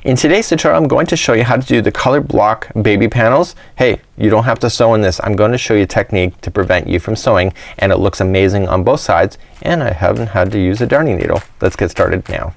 In today's tutorial I'm going to show you how to do the color block baby panels. Hey, you don't have to sew in this. I'm going to show you a technique to prevent you from sewing, and it looks amazing on both sides, and I haven't had to use a darning needle. Let's get started now.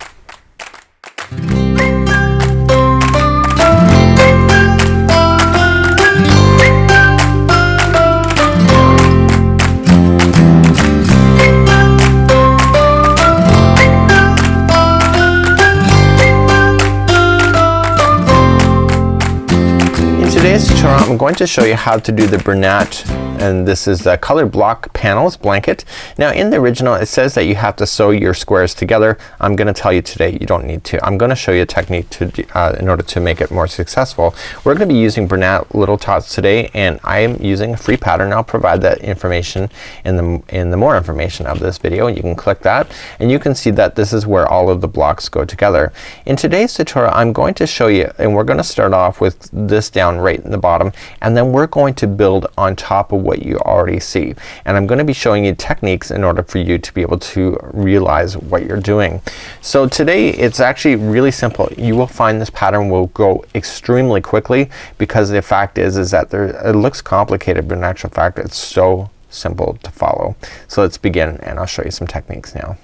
In today's tutorial I'm going to show you how to do the Bernat, and this is the color block panels blanket. Now in the original it says that you have to sew your squares together. I'm gonna tell you today you don't need to. I'm gonna show you a technique to in order to make it more successful. We're gonna be using Bernat Little Tots today, and I am using a free pattern. I'll provide that information in the more information of this video. You can click that and you can see that this is where all of the blocks go together. In today's tutorial I'm going to show you, and we're gonna start off with this down right in the bottom, and then we're going to build on top of what you already see, and I'm going to be showing you techniques in order for you to be able to realize what you're doing. So today it's actually really simple. You will find this pattern will go extremely quickly, because the fact is that it looks complicated, but in actual fact it's so simple to follow. So let's begin, and I'll show you some techniques now.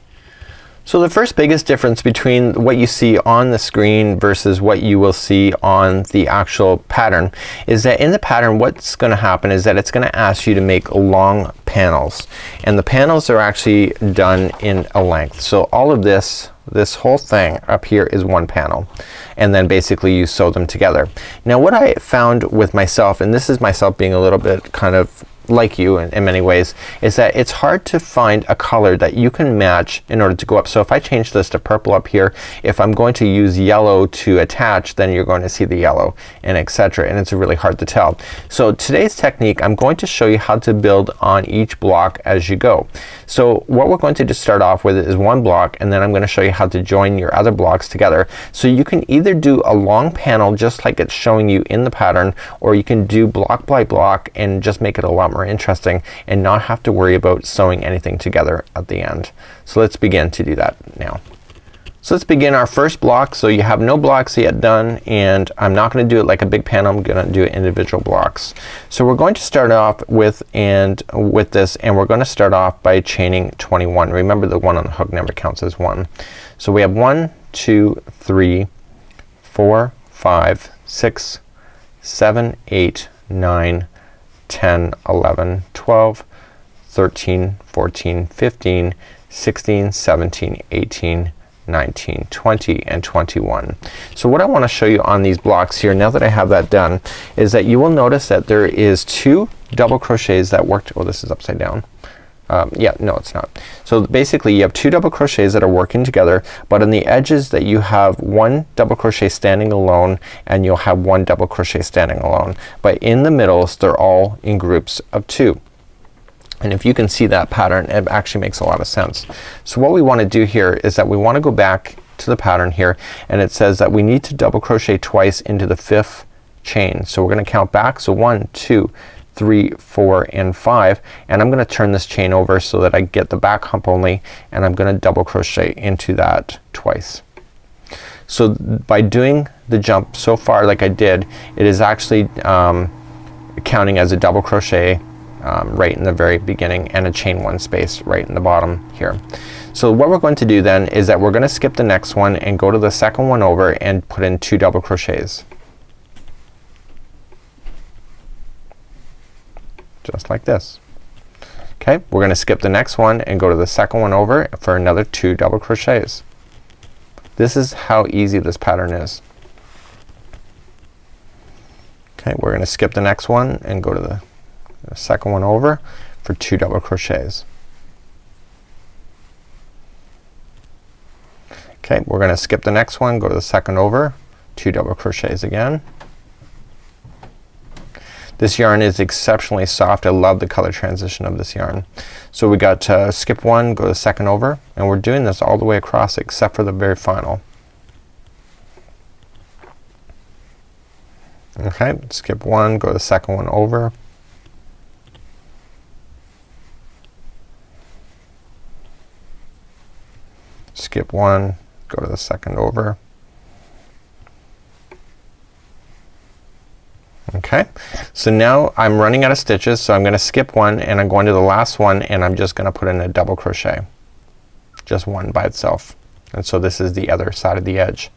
So the first biggest difference between what you see on the screen versus what you will see on the actual pattern is that in the pattern what's gonna happen is that it's gonna ask you to make long panels, and the panels are actually done in a length. So all of this whole thing up here is one panel, and then basically you sew them together. Now what I found with myself, and this is myself being a little bit kind of like you in many ways, is that it's hard to find a color that you can match in order to go up. So if I change this to purple up here, if I'm going to use yellow to attach, then you're going to see the yellow, and etc., and it's really hard to tell. So today's technique, I'm going to show you how to build on each block as you go. So what we're going to just start off with is one block, and then I'm gonna show you how to join your other blocks together. So you can either do a long panel just like it's showing you in the pattern, or you can do block by block and just make it a lot more interesting and not have to worry about sewing anything together at the end. So let's begin to do that now. So let's begin our first block. So you have no blocks yet done, and I'm not gonna do it like a big panel. I'm gonna do individual blocks. So we're going to start off with this, and we're gonna start off by chaining 21. Remember, the one on the hook never counts as one. So we have 1 2 3 4 5 6 7 8 9 10 11 12 13 14 15 16 17 18 19 20 and 21. So what I want to show you on these blocks here, now that I have that done, is that you will notice that there is 2 double crochets that worked. Oh, this is upside down. Yeah, no it's not. So basically you have 2 double crochets that are working together, but on the edges that you have 1 double crochet standing alone, and you'll have 1 double crochet standing alone, but in the middles they're all in groups of 2. And if you can see that pattern, it actually makes a lot of sense. So what we want to do here is that we want to go back to the pattern here, and it says that we need to double crochet twice into the 5th chain. So we're gonna count back. So 1 2 3 4 and 5, and I'm gonna turn this chain over so that I get the back hump only, and I'm gonna double crochet into that twice. So by doing the jump so far like I did, it is actually counting as a double crochet right in the very beginning, and a chain 1 space right in the bottom here. So what we're going to do then is that we're gonna skip the next one and go to the second one over and put in 2 double crochets. Just like this. Okay, we're gonna skip the next one and go to the second one over for another 2 double crochets. This is how easy this pattern is. Okay, we're gonna skip the next one and go to the second one over for 2 double crochets. Okay, we're gonna skip the next one, go to the second over, 2 double crochets again. This yarn is exceptionally soft. I love the color transition of this yarn. So we got skip 1, go to the second over, and we're doing this all the way across except for the very final. Okay, skip 1, go to the second one over. Skip 1, go to the second over. Okay, so now I'm running out of stitches, so I'm gonna skip one and I'm going to the last one and I'm just gonna put in a double crochet, just one by itself. And so this is the other side of the edge.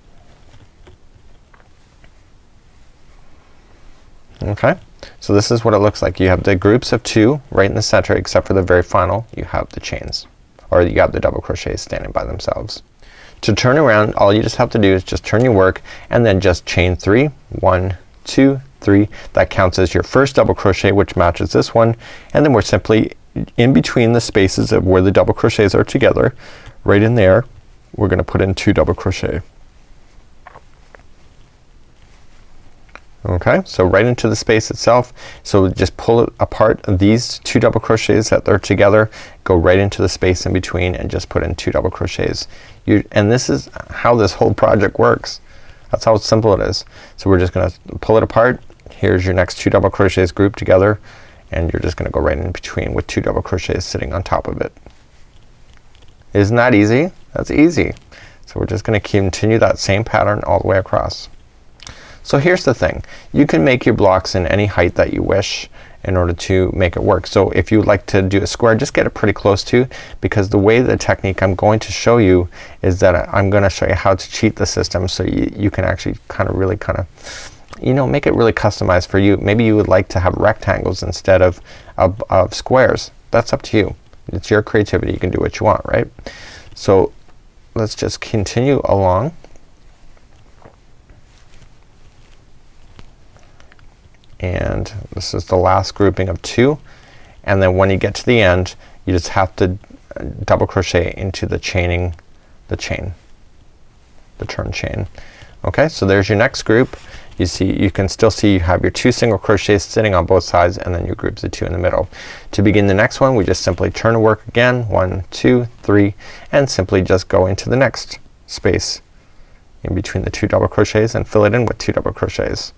Okay, so this is what it looks like. You have the groups of 2 right in the center, except for the very final you have the chains, or you have the double crochets standing by themselves. To turn around, all you just have to do is just turn your work and then just chain 3. 1, 2, 3. That counts as your first double crochet, which matches this one, and then we're simply in between the spaces of where the double crochets are together, right in there, we're gonna put in 2 double crochet. Okay, so right into the space itself. So just pull it apart, these 2 double crochets that are together, go right into the space in between and just put in 2 double crochets. And this is how this whole project works. That's how simple it is. So we're just gonna pull it apart. Here's your next 2 double crochets grouped together, and you're just gonna go right in between with 2 double crochets sitting on top of it. Isn't that easy? That's easy. So we're just gonna continue that same pattern all the way across. So here's the thing, you can make your blocks in any height that you wish in order to make it work. So if you like to do a square, just get it pretty close to, because the way the technique I'm going to show you is that I'm gonna show you how to cheat the system, so you can actually really you know, make it really customized for you. Maybe you would like to have rectangles instead of squares. That's up to you. It's your creativity. You can do what you want, right? So let's just continue along. And this is the last grouping of 2, and then when you get to the end you just have to double crochet into the chain, the turn chain. Okay, so there's your next group. You can still see you have your 2 single crochets sitting on both sides, and then your groups of 2 in the middle. To begin the next one, we just simply turn the work again, 1, 2, 3, and simply just go into the next space in between the 2 double crochets and fill it in with 2 double crochets.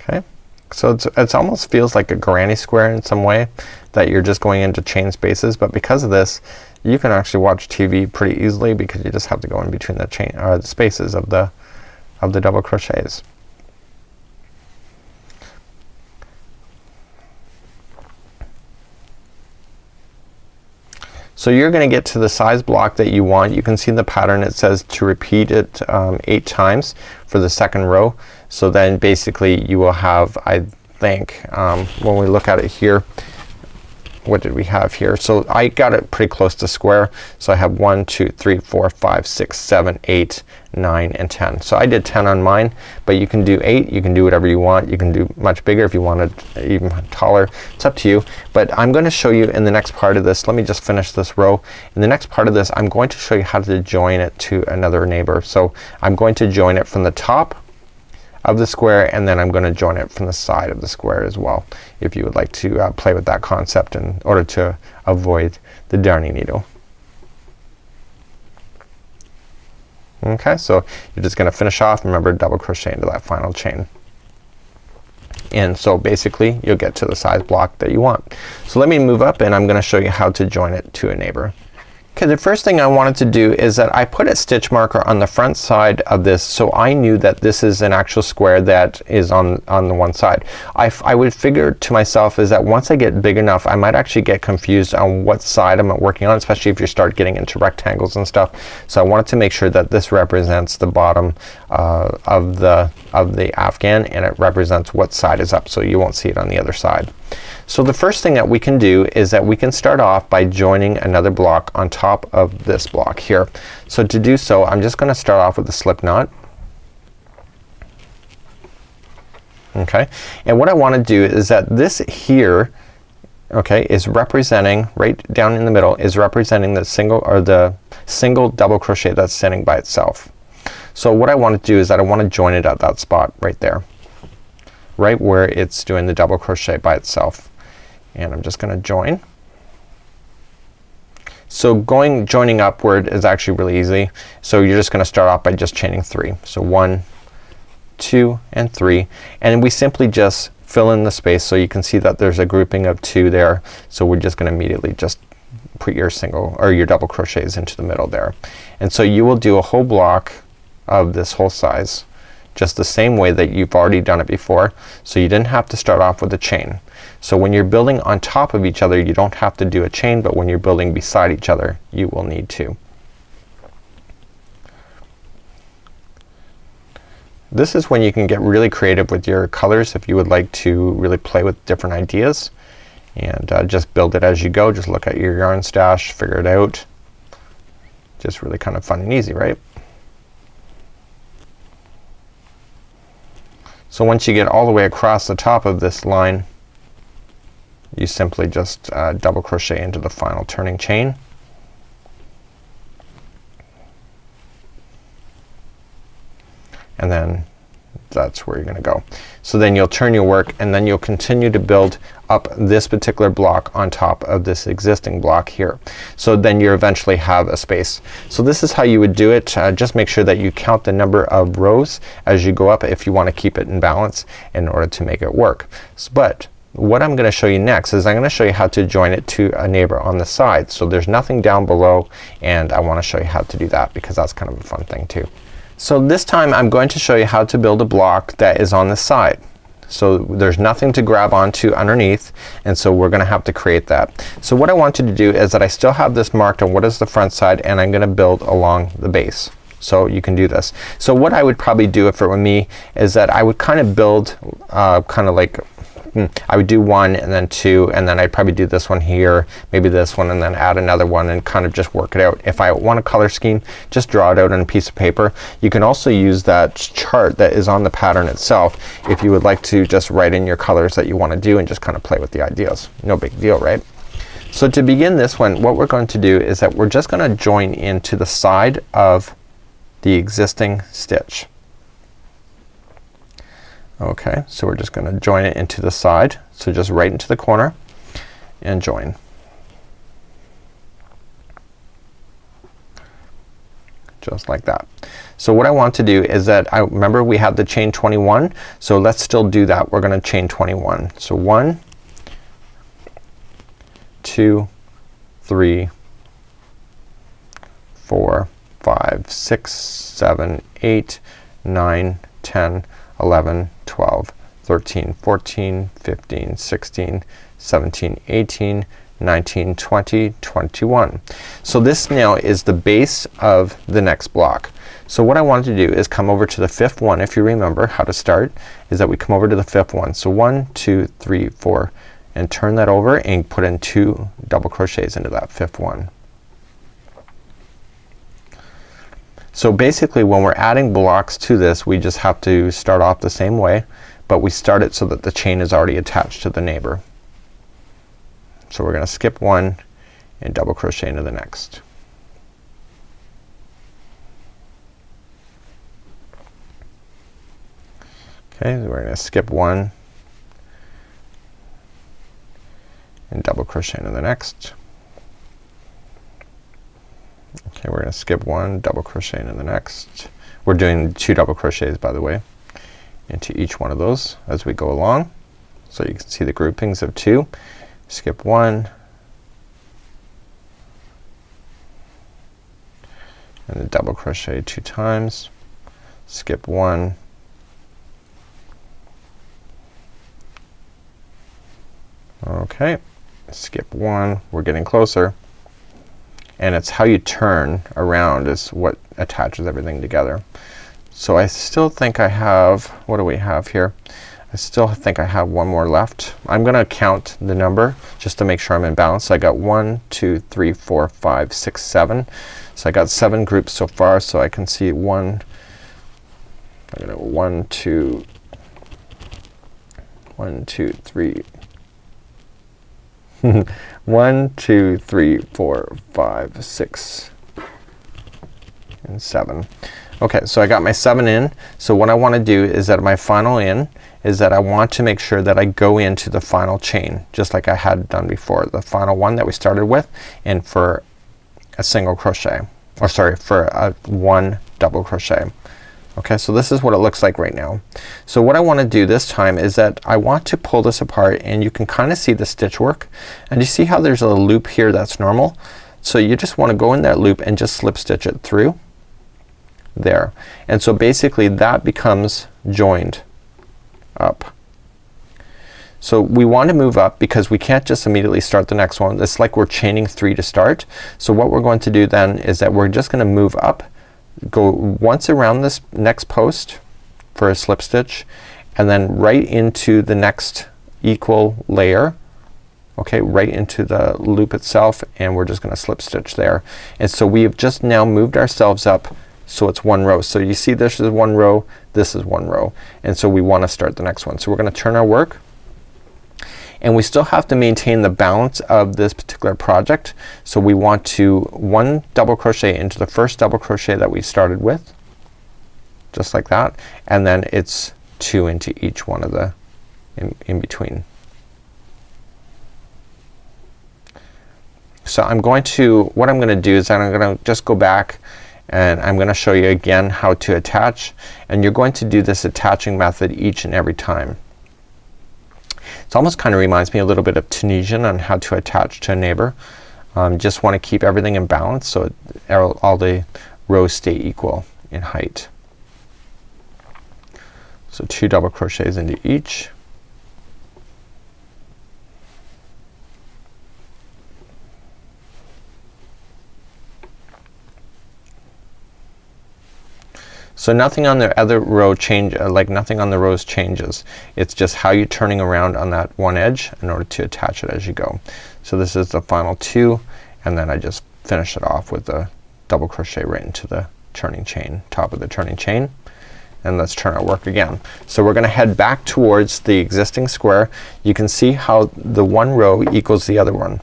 Okay, so it's almost feels like a granny square in some way, that you're just going into chain spaces, but because of this you can actually watch TV pretty easily, because you just have to go in between the chain or the spaces of the double crochets. So you're gonna get to the size block that you want. You can see the pattern, it says to repeat it 8 times for the second row. So then basically you will have, I think, when we look at it here, what did we have here? So I got it pretty close to square. So I have 1, 2, 3, 4, 5, 6, 7, 8, 9, and 10. So I did 10 on mine, but you can do 8. You can do whatever you want. You can do much bigger if you wanted, even taller. It's up to you. But I'm going to show you in the next part of this. Let me just finish this row. In the next part of this, I'm going to show you how to join it to another neighbor. So I'm going to join it from the top of the square, and then I'm going to join it from the side of the square as well, if you would like to play with that concept in order to avoid the darning needle. Okay, so you're just gonna finish off, remember, double crochet into that final chain. And so basically you'll get to the size block that you want. So let me move up and I'm gonna show you how to join it to a neighbor. Okay, the first thing I wanted to do is that I put a stitch marker on the front side of this, so I knew that this is an actual square that is on the one side. I would figure to myself is that once I get big enough, I might actually get confused on what side I'm working on, especially if you start getting into rectangles and stuff. So I wanted to make sure that this represents the bottom of the afghan, and it represents what side is up, so you won't see it on the other side. So the first thing that we can do is that we can start off by joining another block on top of this block here. So to do so, I'm just gonna start off with a slip knot. Okay, and what I want to do is that this here, okay, is representing, right down in the middle, is representing the single double crochet that's sitting by itself. So what I want to do is that I want to join it at that spot right there, right where it's doing the double crochet by itself. And I'm just gonna join. So joining upward is actually really easy. So you're just gonna start off by just chaining 3. So 1, 2, and 3, and we simply just fill in the space, so you can see that there's a grouping of 2 there. So we're just gonna immediately just put your single or your double crochets into the middle there. And so you will do a whole block of this whole size. just the same way that you've already done it before. So you didn't have to start off with a chain. So when you're building on top of each other, you don't have to do a chain, but when you're building beside each other, you will need to. This is when you can get really creative with your colors if you would like to really play with different ideas, and just build it as you go. Just look at your yarn stash, figure it out. Just really kind of fun and easy, right? So once you get all the way across the top of this line, you simply just double crochet into the final turning chain. And then that's where you're gonna go. So then you'll turn your work, and then you'll continue to build up this particular block on top of this existing block here. So then you eventually have a space. So this is how you would do it. Just make sure that you count the number of rows as you go up if you want to keep it in balance in order to make it work. But what I'm gonna show you next is I'm gonna show you how to join it to a neighbor on the side. So there's nothing down below, and I wanna show you how to do that because that's kind of a fun thing too. So this time I'm going to show you how to build a block that is on the side. So there's nothing to grab onto underneath, and so we're gonna have to create that. So what I want you to do is that I still have this marked on what is the front side, and I'm gonna build along the base. So you can do this. So what I would probably do if it were me is that I would kind of build kind of like I would do 1 and then 2, and then I'd probably do this one here, maybe this one, and then add another one and kind of just work it out. If I want a color scheme, just draw it out on a piece of paper. You can also use that chart that is on the pattern itself if you would like to just write in your colors that you want to do and just kind of play with the ideas. No big deal, right? So to begin this one, what we're going to do is that we're just gonna join into the side of the existing stitch. Okay, so we're just gonna join it into the side. So just right into the corner and join. Just like that. So what I want to do is that I remember we had the chain 21, so let's still do that. We're gonna chain 21. So 1, 2, 3, 4, 5, 6, 7, 8, 9, 10, 11, 12, 13, 14, 15, 16, 17, 18, 19, 20, 21. So this now is the base of the next block. So what I want to do is come over to the 5th one. If you remember how to start, is that we come over to the 5th one. So 1, 2, 3, 4, and turn that over and put in 2 double crochets into that 5th one. So basically when we're adding blocks to this, we just have to start off the same way, but we start it so that the chain is already attached to the neighbor. So we're gonna skip 1 and double crochet into the next. Okay, so we're gonna skip 1 and double crochet into the next. Okay, we're gonna skip 1, double crochet into the next. We're doing 2 double crochets, by the way, into each one of those as we go along. So you can see the groupings of 2. Skip 1 and then double crochet 2 times. Skip 1 okay, skip 1. We're getting closer. And it's how you turn around is what attaches everything together. So I still think I have, what do we have here? I still think I have 1 more left. I'm gonna count the number just to make sure I'm in balance. So I got 1, 2, 3, 4, 5, 6, 7. So I got 7 groups so far, so I can see 1, I'm gonna 1, 2, 1, 2, 3 1, 2, 3, 4, 5, 6 and 7. Okay, so I got my 7 in. So what I want to do is that my final in is that I want to make sure that I go into the final chain just like I had done before. The final one that we started with, and for a single crochet, or sorry, for a 1 double crochet. Okay, so this is what it looks like right now. So what I want to do this time is that I want to pull this apart, and you can kind of see the stitch work, and you see how there's a loop here that's normal. So you just want to go in that loop and just slip stitch it through there. And so basically that becomes joined up. So we want to move up because we can't just immediately start the next one. It's like we're chaining 3 to start. So what we're going to do then is that we're just gonna move up, go once around this next post for a slip stitch, and then right into the next equal layer, okay, right into the loop itself, and we're just gonna slip stitch there. And so we have just now moved ourselves up so it's 1 row. So you see this is 1 row, this is 1 row, and so we want to start the next one. So we're gonna turn our work, and we still have to maintain the balance of this particular project. So we want to 1 double crochet into the first double crochet that we started with, just like that, and then it's 2 into each one of the in between. So I'm going to, what I'm gonna do is I'm gonna just go back and I'm gonna show you again how to attach, and you're going to do this attaching method each and every time. It almost kind of reminds me a little bit of Tunisian on how to attach to a neighbor. Just want to keep everything in balance so all the rows stay equal in height. So 2 double crochets into each. So nothing on the other row nothing on the rows changes. It's just how you're turning around on that one edge in order to attach it as you go. So this is the final 2, and then I just finish it off with a double crochet right into the turning chain, top of the turning chain. And let's turn our work again. So we're gonna head back towards the existing square. You can see how the one row equals the other one.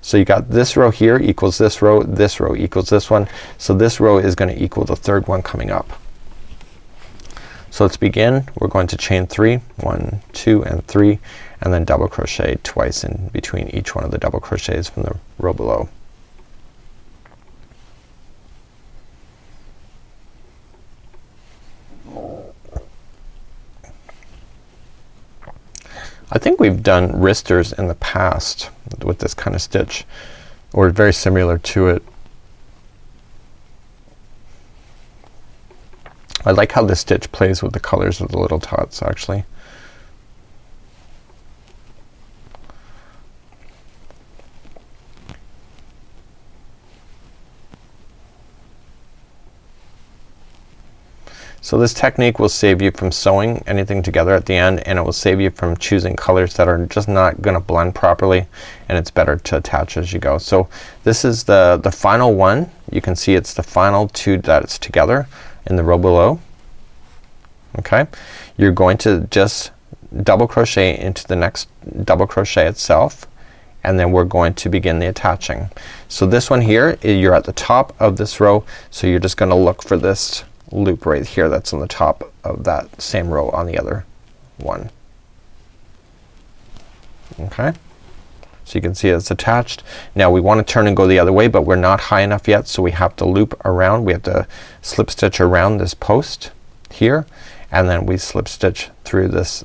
So you got this row here equals this row equals this one. So this row is gonna equal the third one coming up. So let's begin. We're going to chain 3, 1, 2 and 3, and then double crochet twice in between each one of the double crochets from the row below. I think we've done wristers in the past with this kind of stitch, or very similar to it. I like how this stitch plays with the colors of the little dots actually. So this technique will save you from sewing anything together at the end, and it will save you from choosing colors that are just not gonna blend properly, and it's better to attach as you go. So this is the final one. You can see it's the final 2 that's together in the row below. Okay, you're going to just double crochet into the next double crochet itself, and then we're going to begin the attaching. So this one here, you're at the top of this row, so you're just gonna look for this loop right here that's on the top of that same row on the other one. Okay, so you can see it's attached. Now we want to turn and go the other way, but we're not high enough yet, so we have to loop around. We have to slip stitch around this post here, and then we slip stitch through this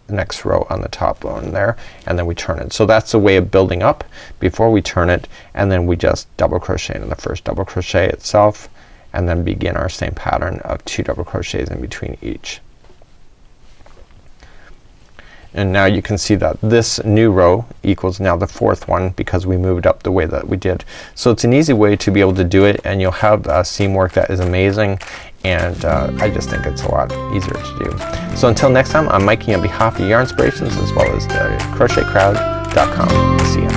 next row on the top one there, and then we turn it. So that's the way of building up before we turn it, and then we just double crochet in the first double crochet itself, and then begin our same pattern of 2 double crochets in between each. And now you can see that this new row equals now the 4th one because we moved up the way that we did. So it's an easy way to be able to do it, and you'll have seam work that is amazing, and I just think it's a lot easier to do. So until next time, I'm Mikey on behalf of Yarnspirations as well as the crochetcrowd.com. See ya.